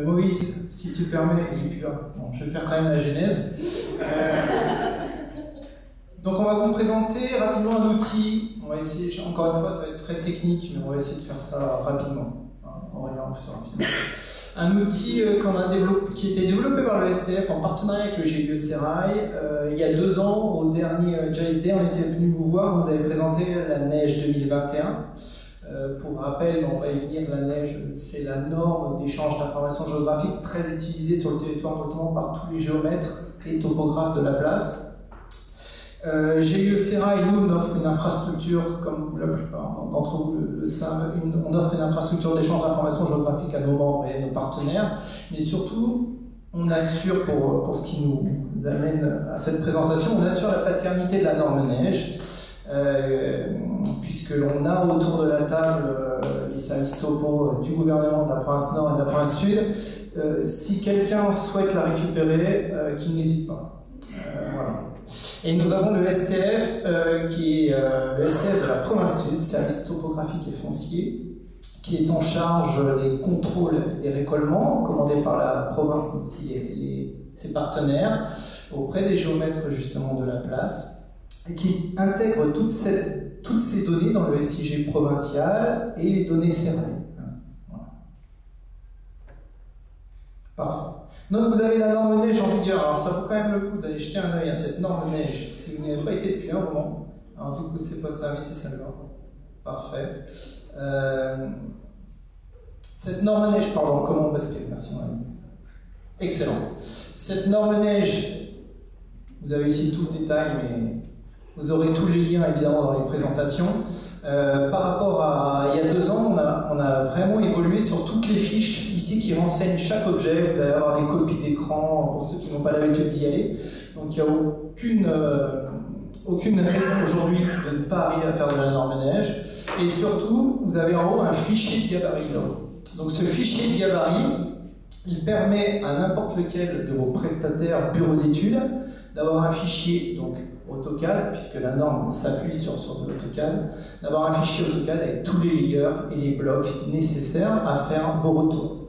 Moïse, si tu permets, il est plus là. Bon, je vais faire quand même la genèse. Donc on va vous présenter rapidement un outil. On va essayer, encore une fois, ça va être très technique, mais on va essayer de faire ça rapidement. Un outil qui a été développé par le STF en partenariat avec le GIE Serail. Il y a 2 ans, au dernier JSD, on était venu vous voir, vous avez présenté la neige 2021. Pour rappel, on va y venir, la neige, c'est la norme d'échange d'informations géographiques très utilisée sur le territoire, notamment par tous les géomètres et topographes de la place. GIE Serail, nous, on offre une infrastructure, comme la plupart d'entre vous le savent, on offre une infrastructure d'échange d'informations géographiques à nos membres et à nos partenaires, mais surtout, on assure, pour ce qui nous amène à cette présentation, on assure la paternité de la norme neige, puisque l'on a autour de la table les services topo du gouvernement de la province Nord et de la province Sud. Si quelqu'un souhaite la récupérer, qu'il n'hésite pas. Voilà. Et nous avons le STF, qui est le STF de la province Sud, service topographique et foncier, qui est en charge des contrôles et des récollements, commandés par la province, mais aussi ses partenaires, auprès des géomètres justement de la place, et qui intègre toutes ces données dans le SIG provincial et les données Serail. Voilà. Parfait. Donc vous avez la norme neige en vigueur. Alors ça vaut quand même le coup d'aller jeter un œil à cette norme neige si vous n'y avez pas été depuis un moment. Alors du coup c'est pas ça, mais c'est celle-là. Parfait. Cette norme neige, pardon, comment on bascule? Merci mon ami. Excellent. Cette norme neige, vous avez ici tout le détail, mais vous aurez tous les liens évidemment dans les présentations. Par rapport à il y a 2 ans, on a vraiment évolué sur toutes les fiches ici qui renseignent chaque objet. Vous allez avoir des copies d'écran pour ceux qui n'ont pas l'habitude d'y aller. Donc il n'y a aucune raison aujourd'hui de ne pas arriver à faire de la norme neige. Et surtout, vous avez en haut un fichier de gabarit. Donc ce fichier de gabarit, il permet à n'importe lequel de vos prestataires bureaux d'études d'avoir un fichier, donc AutoCAD, puisque la norme s'appuie sur de l'AutoCAD, d'avoir un fichier AutoCAD avec tous les layers et les blocs nécessaires à faire vos retours.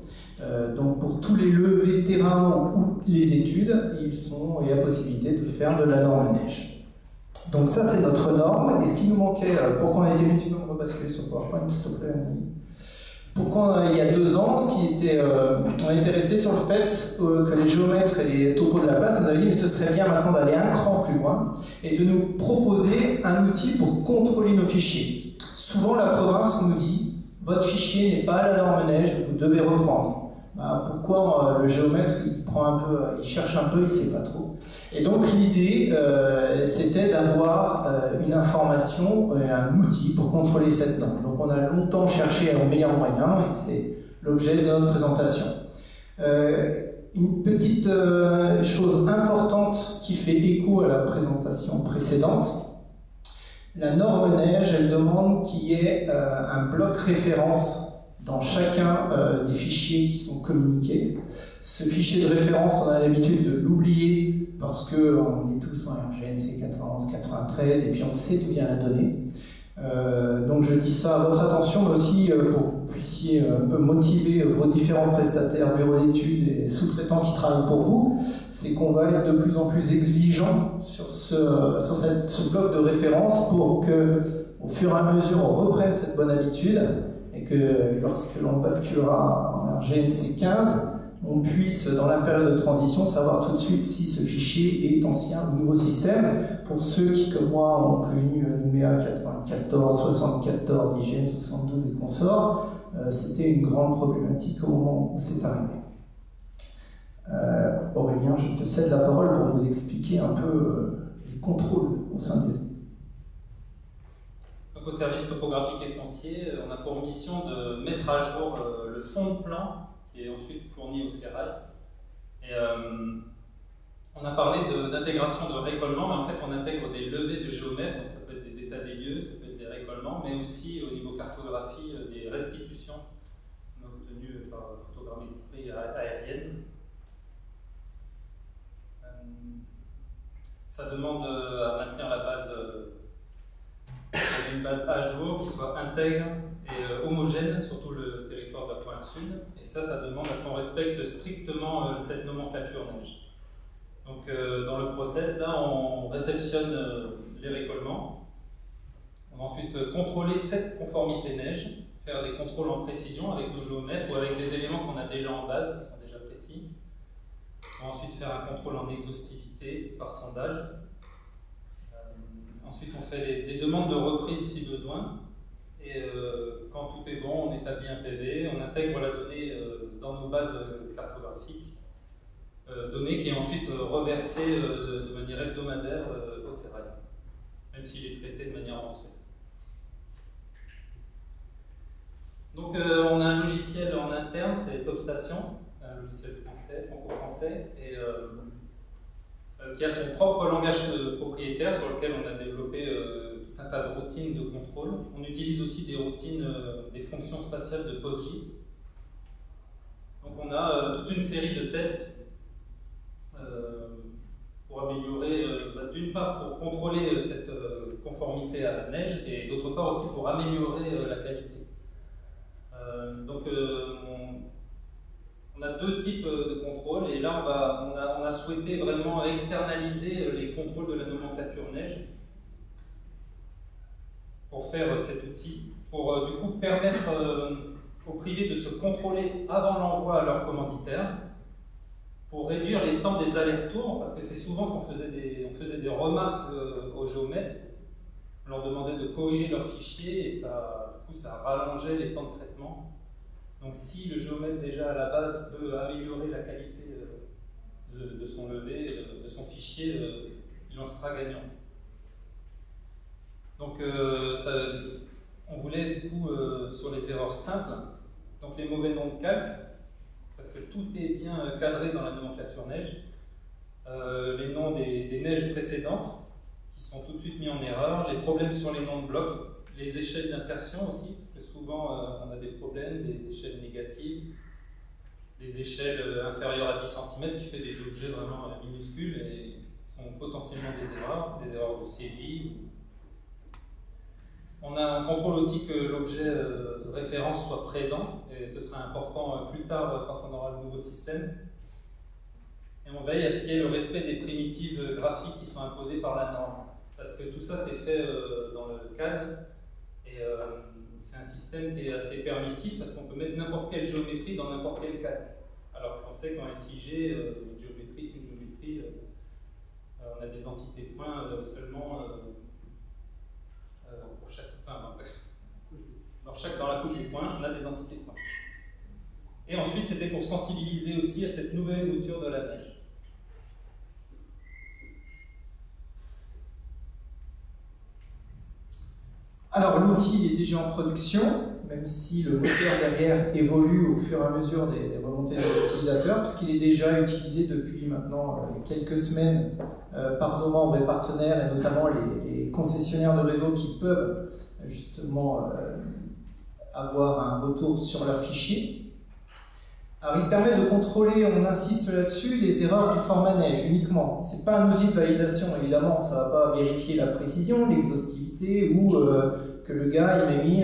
Donc pour tous les levées terrain ou les études, il y a possibilité de faire de la norme neige. Donc ça c'est notre norme, et ce qui nous manquait, pourquoi on a été venu, on va basculer sur PowerPoint, s'il te plaît, pourquoi il y a 2 ans, on était resté sur le fait que les géomètres et les topos de la place nous avaient dit mais ce serait bien maintenant d'aller un cran plus loin et de nous proposer un outil pour contrôler nos fichiers. Souvent la province nous dit votre fichier n'est pas à la norme neige, vous devez reprendre. Pourquoi le géomètre il cherche un peu, il ne sait pas trop. Et donc l'idée, c'était d'avoir une information, un outil pour contrôler cette norme. Donc on a longtemps cherché un meilleur moyen, et c'est l'objet de notre présentation. Une petite chose importante qui fait écho à la présentation précédente, la norme neige, elle demande qu'il y ait un bloc référence dans chacun des fichiers qui sont communiqués. Ce fichier de référence, on a l'habitude de l'oublier parce qu'on est tous en RGNC 91, 93 et puis on sait d'où vient la donnée. Donc je dis ça à votre attention, mais aussi pour que vous puissiez un peu motiver vos différents prestataires, bureaux d'études et sous-traitants qui travaillent pour vous, c'est qu'on va être de plus en plus exigeant sur ce bloc de référence pour que, au fur et à mesure, on reprenne cette bonne habitude et que lorsque l'on basculera en RGNC 15, on puisse, dans la période de transition, savoir tout de suite si ce fichier est ancien ou nouveau système. Pour ceux qui, comme moi, ont connu Nouméa 94, 74, IGN 72 et consorts, c'était une grande problématique au moment où c'est arrivé. Aurélien, je te cède la parole pour nous expliquer un peu les contrôles au sein des... Donc, au service topographique et foncier, on a pour mission de mettre à jour le fond de plan qui est ensuite fourni au Serail. Et on a parlé d'intégration de récollement, mais en fait on intègre des levées de géomètres, donc ça peut être des états des lieux, ça peut être des récollements, mais aussi au niveau cartographie, des restitutions obtenues par photogrammétrie aérienne. Ça demande à maintenir la base, une base à jour qui soit intègre et homogène sur tout le le territoire de la pointe sud. Et ça demande à ce qu'on respecte strictement cette nomenclature neige. Donc dans le process, là, on réceptionne les récollements. On va ensuite contrôler cette conformité neige, faire des contrôles en précision avec nos géomètres ou avec des éléments qu'on a déjà en base, qui sont déjà précis. On va ensuite faire un contrôle en exhaustivité par sondage. Ensuite, on fait des demandes de reprise si besoin. Et quand tout est bon, on établit un PV, on intègre la donnée dans nos bases cartographiques, donnée qui est ensuite reversée de manière hebdomadaire au sérail, même s'il est traité de manière mensuelle. Donc on a un logiciel en interne, c'est TopStation, un logiciel français, franco-français, et qui a son propre langage propriétaire sur lequel on a développé tout un tas de routines de contrôle. On utilise aussi des routines, des fonctions spatiales de PostGIS. Donc on a toute une série de tests pour améliorer, d'une part pour contrôler cette conformité à la neige et d'autre part aussi pour améliorer la qualité. On a deux types de contrôles et là on a souhaité vraiment externaliser les contrôles de la nomenclature neige pour faire cet outil, pour du coup permettre aux privés de se contrôler avant l'envoi à leur commanditaire, pour réduire les temps des allers-retours, parce que c'est souvent qu'on faisait des remarques aux géomètres, on leur demandait de corriger leurs fichiers et ça rallongeait les temps de traitement. Donc si le géomètre déjà à la base peut améliorer la qualité de son levé, de son fichier, il en sera gagnant. Donc on voulait du coup sur les erreurs simples, donc les mauvais noms de calque, parce que tout est bien cadré dans la nomenclature neige, les noms des neiges précédentes qui sont tout de suite mis en erreur, les problèmes sur les noms de blocs, les échelles d'insertion aussi, parce que souvent on a des problèmes, des échelles négatives, des échelles inférieures à 10 cm, ce qui fait des objets vraiment minuscules et sont potentiellement des erreurs de saisie. On a un contrôle aussi que l'objet de référence soit présent, et ce sera important plus tard quand on aura le nouveau système. Et on veille à ce qu'il y ait le respect des primitives graphiques qui sont imposées par la norme. Parce que tout ça c'est fait dans le cadre, et c'est un système qui est assez permissif parce qu'on peut mettre n'importe quelle géométrie dans n'importe quel cadre. Alors qu'on sait qu'en SIG, une géométrie, on a des entités points seulement pour chaque. Dans la couche du point, on a des entités points. Et ensuite, c'était pour sensibiliser aussi à cette nouvelle mouture de la neige. Alors l'outil est déjà en production, même si le moteur derrière évolue au fur et à mesure des remontées des utilisateurs, puisqu'il est déjà utilisé depuis maintenant quelques semaines par nos membres et partenaires, et notamment les concessionnaires de réseau qui peuvent justement avoir un retour sur leurs fichiers. Alors il permet de contrôler, on insiste là-dessus, les erreurs du format neige uniquement. Ce n'est pas un outil de validation, évidemment, ça ne va pas vérifier la précision, l'exhaustivité ou que le gars il m'a mis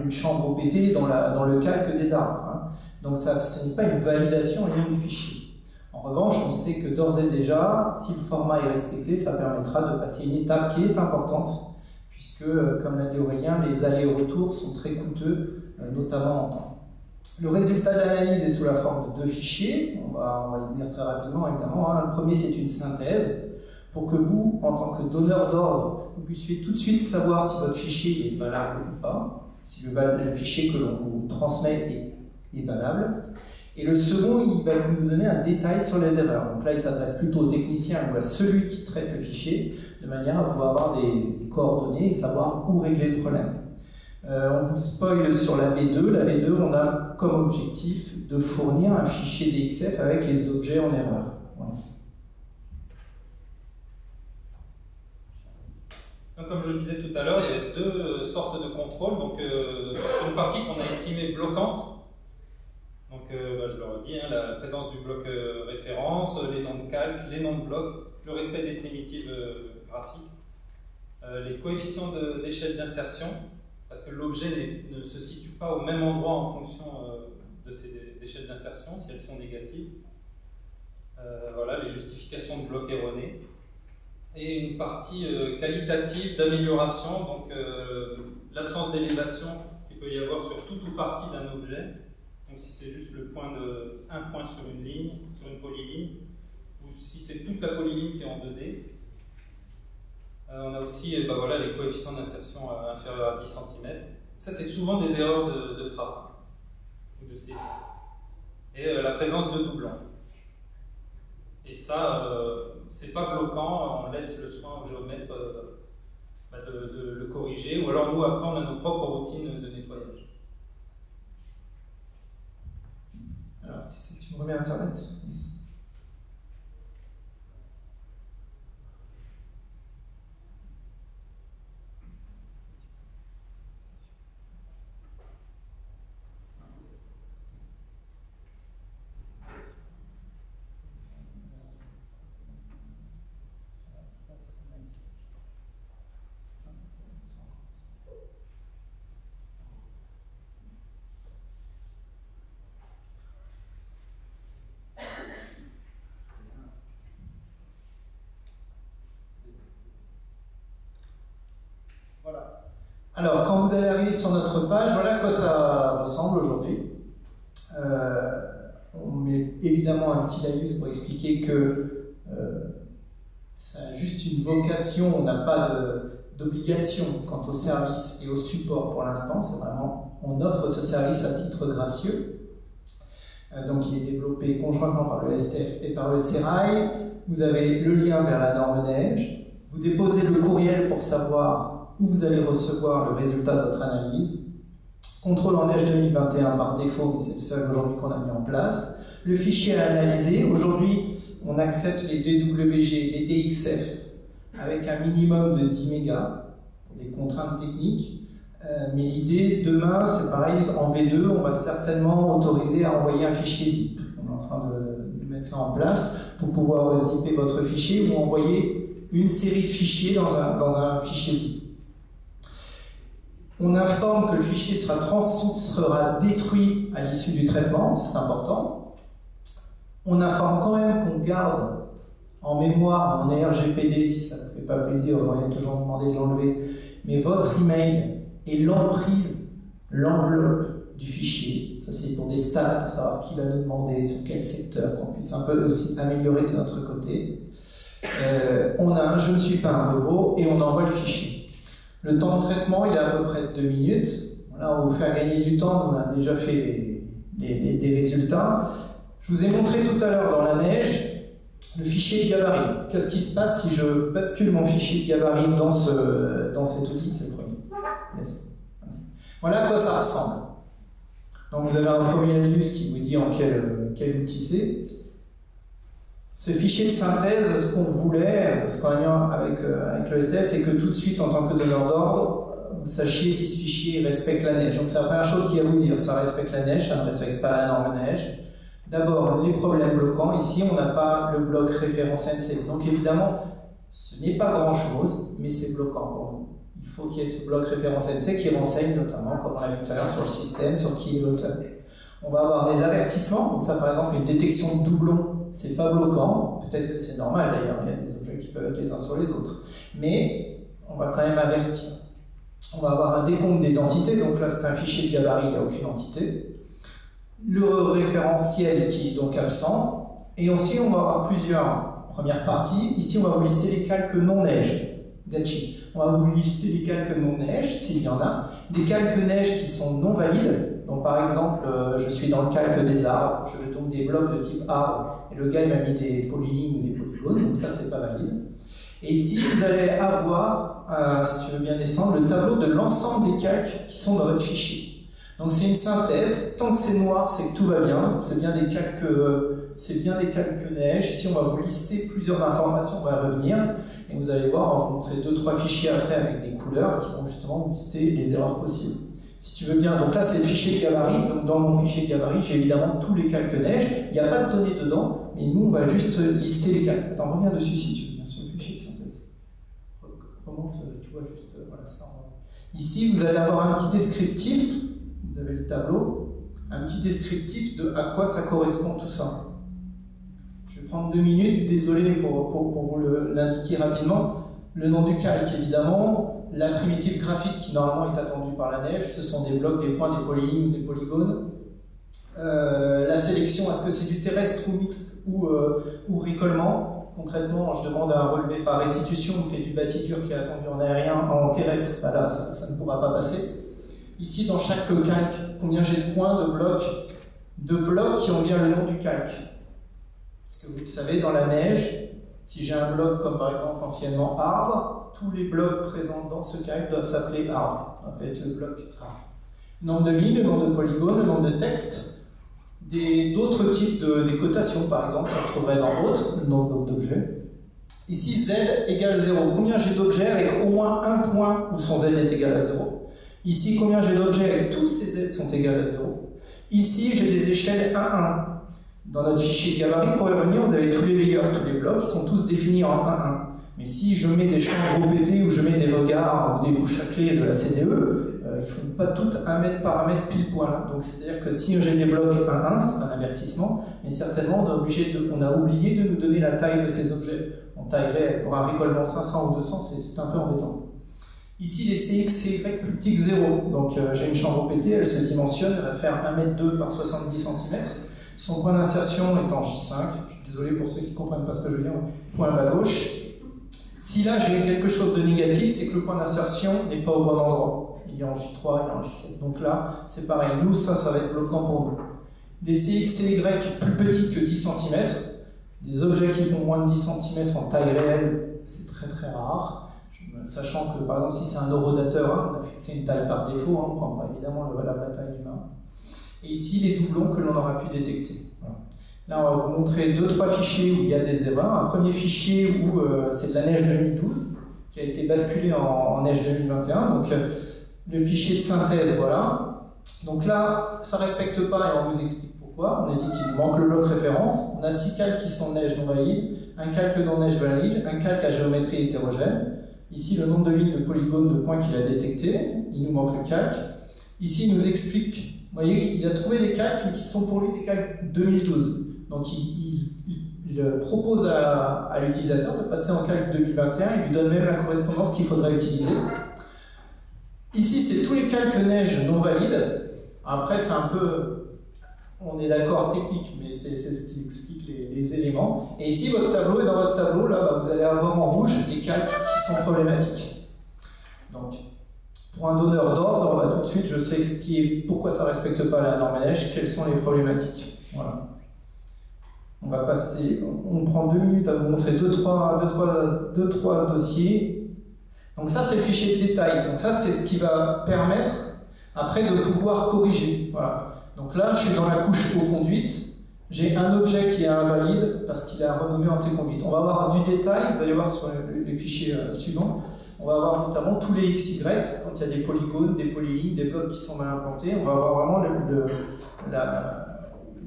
une chambre OPT dans le calque des arbres. Hein. Donc ce n'est pas une validation en lien du fichier. En revanche, on sait que d'ores et déjà, si le format est respecté, ça permettra de passer une étape qui est importante, puisque, comme l'a dit Aurélien, les allers-retours sont très coûteux, notamment en temps. Le résultat de l'analyse est sous la forme de deux fichiers, on va y venir très rapidement évidemment. Hein. Le premier, c'est une synthèse, pour que vous, en tant que donneur d'ordre, vous puissiez tout de suite savoir si votre fichier est valable ou pas, si le fichier que l'on vous transmet est valable. Et le second, il va nous donner un détail sur les erreurs. Donc là, il s'adresse plutôt au technicien ou à celui qui traite le fichier, de manière à pouvoir avoir des coordonnées et savoir où régler le problème. On vous spoil sur la V2. La V2, on a comme objectif de fournir un fichier DXF avec les objets en erreur. Voilà. Donc, comme je le disais tout à l'heure, il y avait deux sortes de contrôles. Donc, une partie qu'on a estimée bloquante. Donc, je le redis, hein, la présence du bloc référence, les noms de calque, les noms de bloc, le respect des primitives graphiques, les coefficients d'échelle d'insertion, parce que l'objet ne se situe pas au même endroit en fonction de ces échelles d'insertion, si elles sont négatives. Voilà, les justifications de blocs erronés. Et une partie qualitative d'amélioration, donc l'absence d'élévation qu'il peut y avoir sur toute ou partie d'un objet. Donc si c'est juste un point sur une ligne, sur une polyligne, ou si c'est toute la polyligne qui est en 2D. On a aussi voilà, les coefficients d'insertion inférieurs à 10 cm. Ça, c'est souvent des erreurs de frappe ou de saisie. Et la présence de doublons. Et ça, c'est pas bloquant, on laisse le soin au géomètre de le corriger, ou alors nous, après, on a nos propres routines de nettoyage. Alors, tu me remets Internet? Alors, quand vous allez arriver sur notre page, voilà à quoi ça ressemble aujourd'hui. On met évidemment un petit laïus pour expliquer que ça a juste une vocation, on n'a pas d'obligation quant au service et au support pour l'instant, c'est vraiment, on offre ce service à titre gracieux. Donc il est développé conjointement par le STF et par le SERAI. Vous avez le lien vers la norme neige, vous déposez le courriel pour savoir où vous allez recevoir le résultat de votre analyse. Contrôle en neige 2021 par défaut, mais c'est le seul aujourd'hui qu'on a mis en place. Le fichier à analyser, aujourd'hui on accepte les DWG, les DXF, avec un minimum de 10 mégas, pour des contraintes techniques. Mais l'idée, demain, c'est pareil, en V2, on va certainement autoriser à envoyer un fichier zip. On est en train de mettre ça en place pour pouvoir zipper votre fichier ou envoyer une série de fichiers dans un fichier zip. On informe que le fichier sera détruit à l'issue du traitement, c'est important. On informe quand même qu'on garde en mémoire, en RGPD, si ça ne fait pas plaisir, on va toujours demander de l'enlever, mais votre email et l'emprise, l'enveloppe du fichier. Ça, c'est pour des stats, pour savoir qui va nous demander, sur quel secteur, qu'on puisse un peu aussi améliorer de notre côté. On a un « je ne suis pas un robot » et on envoie le fichier. Le temps de traitement, il est à peu près de 2 minutes. Là, on vous fait gagner du temps, on a déjà fait des résultats. Je vous ai montré tout à l'heure dans la neige le fichier de gabarit. Qu'est-ce qui se passe si je bascule mon fichier de gabarit dans cet outil? C'est le premier. Yes. Voilà à quoi ça ressemble. Donc vous avez un premier laïus qui vous dit en quel outil c'est. Ce fichier de synthèse, ce qu'on voulait, ce qu'on a mis avec le STF, c'est que tout de suite, en tant que donneur d'ordre, vous sachiez si ce fichier respecte la neige. Donc c'est la première chose qu'il y a à vous dire, ça respecte la neige, ça ne respecte pas la norme neige. D'abord, les problèmes bloquants, ici on n'a pas le bloc référence NC. Donc évidemment, ce n'est pas grand-chose, mais c'est bloquant pour nous. Il faut qu'il y ait ce bloc référence NC qui renseigne notamment, comme on l'a vu tout à l'heure, sur le système, sur qui est l'auteur. On va avoir des avertissements, donc ça par exemple, une détection de doublons, c'est pas bloquant, peut-être que c'est normal d'ailleurs, il y a des objets qui peuvent être les uns sur les autres, mais on va quand même avertir. On va avoir un décompte des entités, donc là c'est un fichier de gabarit, il n'y a aucune entité. Le référentiel qui est donc absent, et aussi on va avoir plusieurs premières parties. Ici on va vous lister les calques non neige, Gachi. On va vous lister les calques non neige, s'il y en a, des calques neige qui sont non valides. Donc par exemple, je suis dans le calque des arbres, je veux donc des blocs de type arbre, et le gars il m'a mis des polylignes ou des polygones, donc ça c'est pas valide. Et ici vous allez avoir, si tu veux bien descendre, le tableau de l'ensemble des calques qui sont dans votre fichier. Donc c'est une synthèse, tant que c'est noir, c'est que tout va bien, c'est bien des calques neige. Ici on va vous lister plusieurs informations, on va revenir, et vous allez voir, on va vous montrer 2-3 fichiers après avec des couleurs qui vont justement vous lister les erreurs possibles. Si tu veux bien, donc là c'est le fichier de gabarit, donc dans mon fichier de gabarit j'ai évidemment tous les calques neige, il n'y a pas de données dedans, mais nous on va juste lister les calques. Attends, reviens dessus si tu veux bien sur le fichier de synthèse. Remonte, tu vois juste, voilà ça. Ici, vous allez avoir un petit descriptif, vous avez le tableau, un petit descriptif de à quoi ça correspond tout ça. Je vais prendre 2 minutes, désolé pour vous l'indiquer rapidement. Le nom du calque, évidemment, la primitive graphique qui normalement est attendue par la neige, ce sont des blocs, des points, des polylignes, des polygones. La sélection, est-ce que c'est du terrestre ou mixte ou récollement? Concrètement, je demande un relevé par restitution, on fait du bâti dur qui est attendu en aérien, en terrestre, bah là, ça ne pourra pas passer. Ici, dans chaque calque, combien j'ai de points, de blocs qui ont bien le nom du calque. Parce que vous le savez, dans la neige, si j'ai un bloc comme par exemple anciennement arbre, tous les blocs présents dans ce calque doivent s'appeler arbre, ça va être le bloc arbre. Nombre de lignes, le nombre de polygones, le nombre de textes, d'autres types des cotations par exemple, on retrouverait dans autres, le nombre d'objets. Ici, z égale 0. Combien j'ai d'objets avec au moins un point où son z est égal à 0? Ici, combien j'ai d'objets avec tous ces z sont égales à 0? Ici, j'ai des échelles 1, 1. Dans notre fichier de gabarit, pour y revenir, vous avez tous les layers, tous les blocs qui sont tous définis en 1, 1. Mais si je mets des champs OPT ou je mets des regards ou des bouches à clé de la CDE, ils ne font pas toutes 1 mètre par 1 mètre pile poil. Donc c'est-à-dire que si j'ai des blocs 1, 1, c'est un avertissement, mais certainement on a oublié de nous donner la taille de ces objets. On taillerait pour un récollement 500 ou 200, c'est un peu embêtant. Ici, les CX, CY plus petit que 0. Donc j'ai une chambre OPT, elle se dimensionne, elle va faire 1,2 m par 70 cm. Son point d'insertion est en J5. Je suis désolé pour ceux qui ne comprennent pas ce que je veux dire. Point bas gauche. Si là j'ai quelque chose de négatif, c'est que le point d'insertion n'est pas au bon endroit. Il est en J3, il est en J7. Donc là, c'est pareil. Nous, ça va être bloquant pour nous. Des CX, CY plus petites que 10 cm. Des objets qui font moins de 10 cm en taille réelle, c'est très très rare. Sachant que, par exemple, si c'est un horodateur, on a fixé une taille par défaut, on prendra évidemment la taille d'humain. Et ici, les doublons que l'on aura pu détecter. Voilà. Là, on va vous montrer 2-3 fichiers où il y a des erreurs. Un premier fichier où c'est de la neige 2012, qui a été basculé en neige 2021. Donc, le fichier de synthèse, voilà. Donc là, ça ne respecte pas et on vous explique pourquoi. On a dit qu'il manque le bloc référence. On a 6 calques qui sont neige non valide, un calque non neige valide, un calque à géométrie hétérogène. Ici, le nombre de lignes de polygones de points qu'il a détectés. Il nous manque le calque. Ici, il nous explique. Vous voyez qu'il a trouvé des calques qui sont pour lui des calques 2012. Donc il propose à l'utilisateur de passer en calque 2021, il lui donne même la correspondance qu'il faudrait utiliser. Ici, c'est tous les calques neige non valides. Après, c'est un peu, on est d'accord technique, mais c'est ce qui explique les éléments. Et ici, votre tableau, et dans votre tableau, là, vous allez avoir en rouge les calques qui sont problématiques. Donc, pour un donneur d'ordre, tout de suite, je sais pourquoi ça ne respecte pas la norme neige, quelles sont les problématiques. Voilà. On va passer, on prend 2 minutes à vous montrer 2-3 dossiers. Donc ça, c'est le fichier de détail. Donc ça, c'est ce qui va permettre, après, de pouvoir corriger. Voilà. Donc là, je suis dans la couche eau conduite. J'ai un objet qui est invalide parce qu'il est renommé antéconduite. On va avoir du détail, vous allez voir sur les fichiers suivants. On va avoir notamment tous les XY, quand il y a des polygones, des polylignes, des blocs qui sont mal implantés. On va avoir vraiment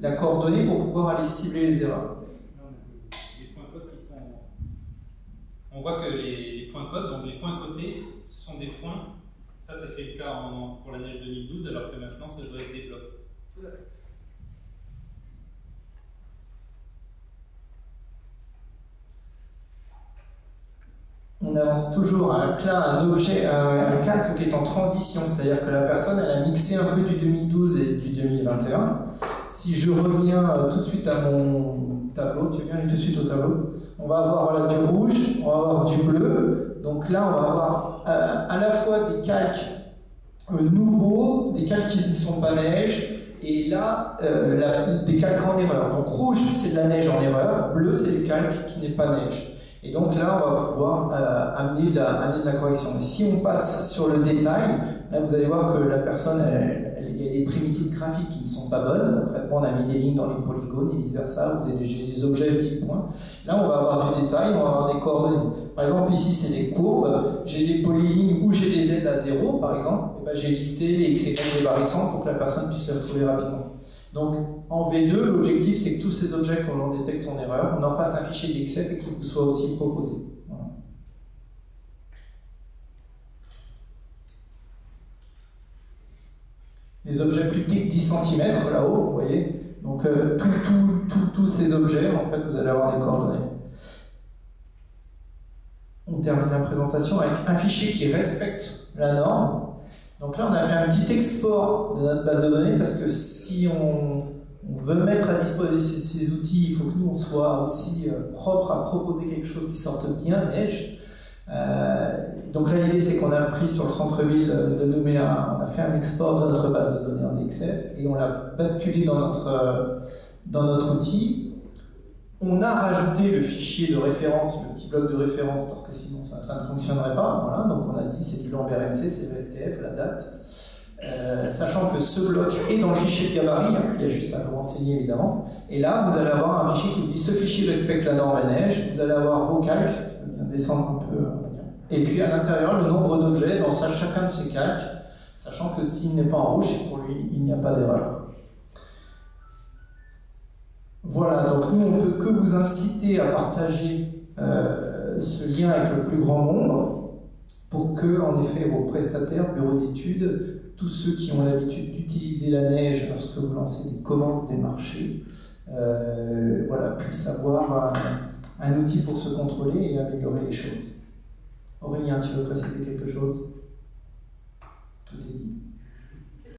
la coordonnée pour pouvoir aller cibler les erreurs. Les points codes qui font... On voit que les points codes, donc les points cotés, ce sont des points. Ça, c'était le cas pour la neige 2012, alors que maintenant, ça doit être des blocs. On avance toujours. Là, un objet, un calque qui est en transition, c'est-à-dire que la personne elle a mixé un peu du 2012 et du 2021. Si je reviens tout de suite à mon tableau, tu viens tout de suite au tableau, on va avoir là, du rouge, on va avoir du bleu. Donc là, on va avoir à la fois des calques nouveaux, des calques qui ne sont pas neige, et là, des calques en erreur. Donc rouge, c'est de la neige en erreur, bleu, c'est le calque qui n'est pas neige. Et donc là, on va pouvoir amener de la correction. Mais si on passe sur le détail, là vous allez voir que la personne, il y a des primitives graphiques qui ne sont pas bonnes. Concrètement, on a mis des lignes dans les polygones et vice versa. Vous avez des objets de type point. Là, on va avoir du détail, on va avoir des coordonnées. Par exemple, ici, c'est des courbes. J'ai des polylignes où j'ai des z à 0, par exemple. Et ben, j'ai listé les x et y débarissants pour que la personne puisse les retrouver rapidement. Donc, en V2, l'objectif, c'est que tous ces objets que l'on détecte en erreur, on en fasse un fichier d'Excel et qu'il vous soit aussi proposé. Voilà. les objets plus petits que 10 cm là-haut, vous voyez. Donc tous ces objets, en fait, vous allez avoir des coordonnées. On termine la présentation avec un fichier qui respecte la norme. Donc là, on a fait un petit export de notre base de données parce que si on veut mettre à disposition ces outils, il faut que nous, on soit aussi propre à proposer quelque chose qui sorte bien Neige. Donc là, l'idée, c'est qu'on a pris sur le centre-ville de Nouméa, on a fait un export de notre base de données en DXF et on l'a basculé dans notre outil. On a rajouté le fichier de référence, le petit bloc de référence, parce que sinon ça ne fonctionnerait pas. Voilà. Donc on a dit c'est du Lambert MC, c'est le STF, la date. Sachant que ce bloc est dans le fichier de gabarit, hein, il y a juste à le renseigner évidemment. Et là, vous allez avoir un fichier qui vous dit ce fichier respecte la norme neige. Vous allez avoir vos calques, on va descendre un peu. Et puis à l'intérieur, le nombre d'objets dans chacun de ces calques, sachant que s'il n'est pas en rouge, c'est pour lui, il n'y a pas d'erreur. Voilà, donc nous, on ne peut que vous inciter à partager ce lien avec le plus grand nombre pour que, en effet, vos prestataires, bureaux d'études, tous ceux qui ont l'habitude d'utiliser la neige lorsque vous lancez des commandes des marchés, voilà, puissent avoir un outil pour se contrôler et améliorer les choses. Aurélien, tu veux préciser quelque chose? Tout est dit.